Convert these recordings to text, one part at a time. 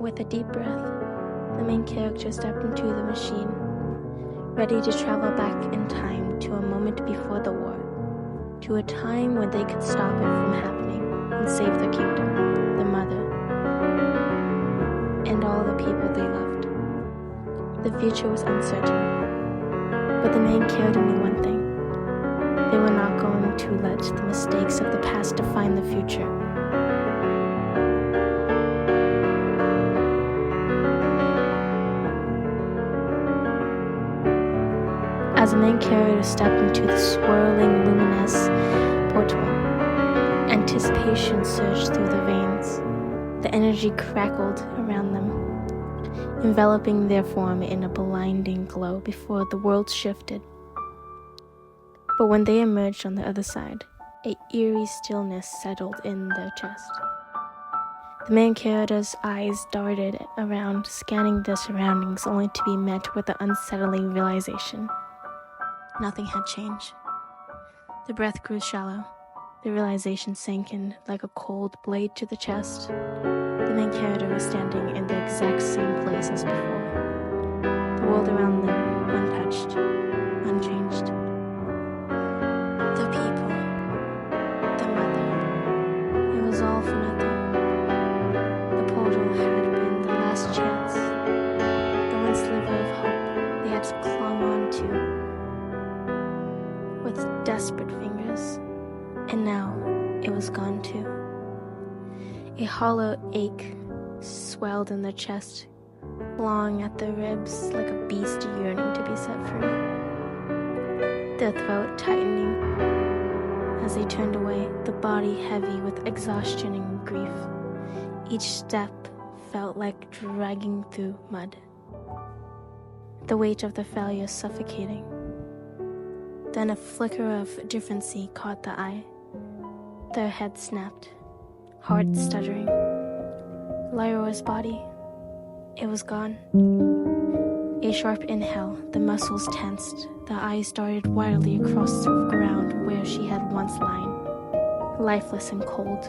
With a deep breath, the main character stepped into the machine, ready to travel back in time to a moment before the war, to a time when they could stop it from happening and save their kingdom, their mother, and all the people they loved. The future was uncertain, but the main character knew one thing. They were not going to let the mistakes of the past define the future. As the main character stepped into the swirling, luminous portal, anticipation surged through the veins. The energy crackled around them, enveloping their form in a blinding glow before the world shifted. But when they emerged on the other side, an eerie stillness settled in their chest. The main character's eyes darted around, scanning their surroundings, only to be met with the unsettling realization. Nothing had changed. The breath grew shallow. The realization sank in like a cold blade to the chest. The main character was standing in the exact same place as before. The world around them, untouched, unchanged. The people, the mother, it was all for nothing. The portal had been the last chance, the one sliver of hope they had clung on to with desperate fingers, and now it was gone too. A hollow ache swelled in their chest, clawing at their ribs like a beast yearning to be set free. Their throat tightening as they turned away, the body heavy with exhaustion and grief. Each step felt like dragging through mud, the weight of the failure suffocating. Then a flicker of differency caught the eye. Their head snapped, heart stuttering. Lyra's body, it was gone. A sharp inhale, the muscles tensed, the eyes darted wildly across the ground where she had once lain, lifeless and cold.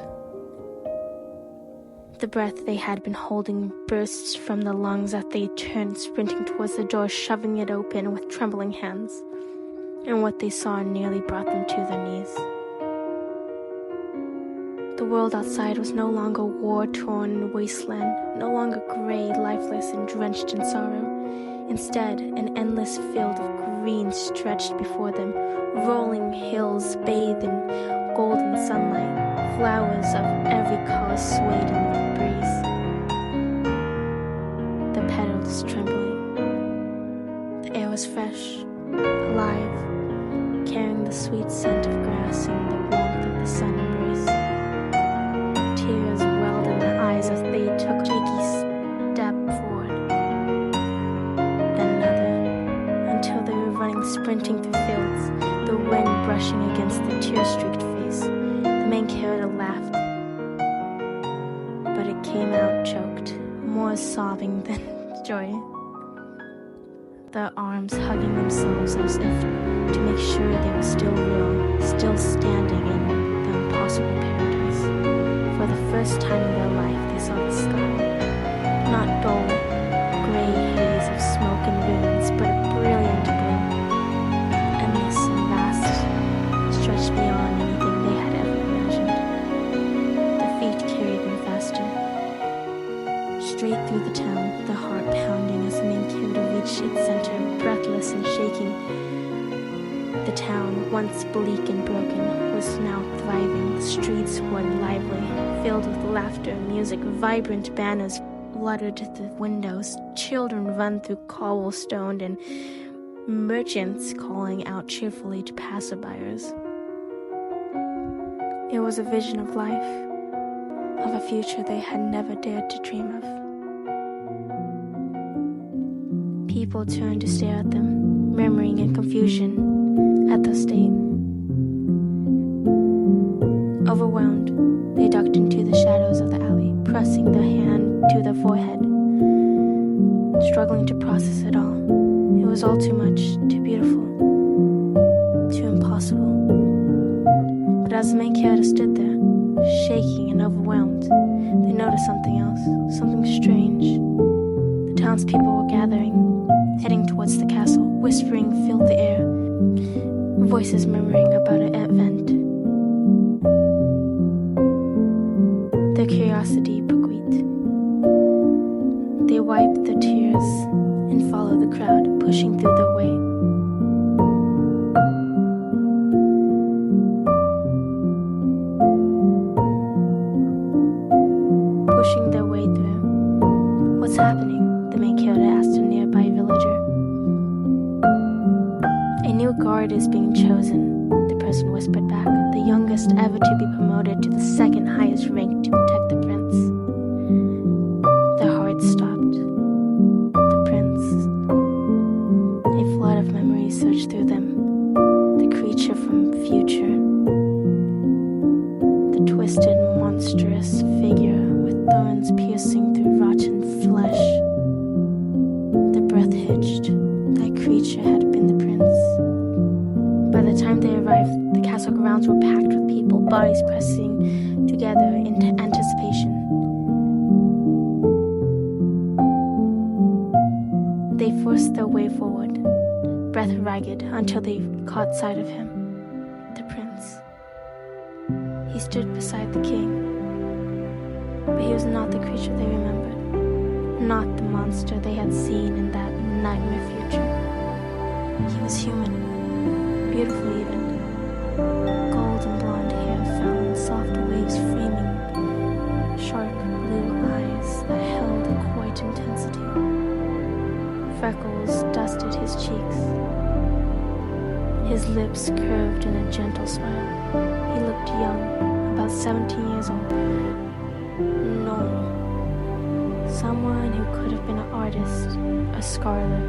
The breath they had been holding burst from the lungs as they turned, sprinting towards the door, shoving it open with trembling hands. And what they saw nearly brought them to their knees. The world outside was no longer war-torn wasteland, no longer gray, lifeless, and drenched in sorrow. Instead, an endless field of green stretched before them, rolling hills bathed in golden sunlight, flowers of every color swayed in the breeze. The petals trembling. The air was fresh, alive, carrying the sweet scent of grass and the warmth of the sun embrace. Tears welled in their eyes as they took a shaky step forward. Then another, until they were running, sprinting through fields, the wind brushing against the tear-streaked face. The main character laughed, but it came out choked, more sobbing than joy. Their arms hugging themselves as if to make sure they were still real, still standing in the impossible paradise. For the first time in their life, they saw the sky. Not dull, gray haze of smoke and ruins, but a brilliant blue. Endless and vast, stretched beyond anything they had ever imagined. Their feet carried them faster. Straight through the town, the heart pounding as the main character reached its center, breathless and shaking. The town, once bleak and broken, was now thriving. The streets were lively, filled with laughter, music, vibrant banners fluttered the windows, children run through cobblestone, and merchants calling out cheerfully to passerbyers. It was a vision of life, of a future they had never dared to dream of. People turned to stare at them, murmuring in confusion at the state. Overwhelmed, they ducked into the shadows of the alley, pressing their hand to their forehead, struggling to process it all. It was all too much, too beautiful, too impossible. But as the main character stood there, shaking and overwhelmed, they noticed something else, something strange. Townspeople were gathering, heading towards the castle. Whispering filled the air, voices murmuring about an event. Their curiosity buckwheat. They wiped their tears and followed the crowd, pushing through their way. Pushing their way through. What's happening? The main character asked a nearby villager. A new guard is being chosen, the person whispered back, the youngest ever to be promoted to the second highest rank to protect the prince. Their hearts stopped. The prince. A flood of memories surged through them. The creature from the future. The twisted, monstrous figure with thorns piercing through rotten flesh. The breath hitched. That creature had been the prince. By the time they arrived, the castle grounds were packed with people, bodies pressing together in anticipation. They forced their way forward, breath ragged, until they caught sight of him, the prince. He stood beside the king, but he was not the creature they remembered, not the monster they had seen in that nightmare future. He was human, beautiful even. Golden blonde hair fell in soft waves framing sharp blue eyes that held a quiet intensity. Freckles dusted his cheeks. His lips curved in a gentle smile. He looked young, about 17 years old. Normal. Someone who could have been an artist, a scholar.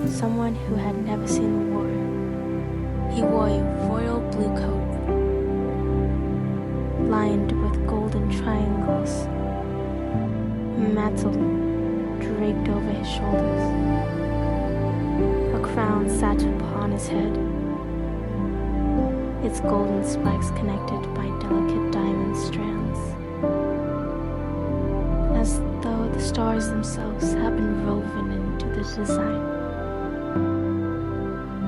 Someone who had never seen war. He wore a royal blue coat, lined with golden triangles. A mantle draped over his shoulders. A crown sat upon his head, its golden spikes connected by delicate diamond strands, as though the stars themselves had been woven into the design.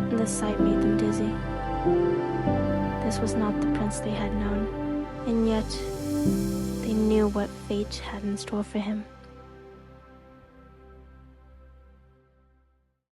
The sight made them dizzy. This was not the prince they had known, and yet they knew what fate had in store for him.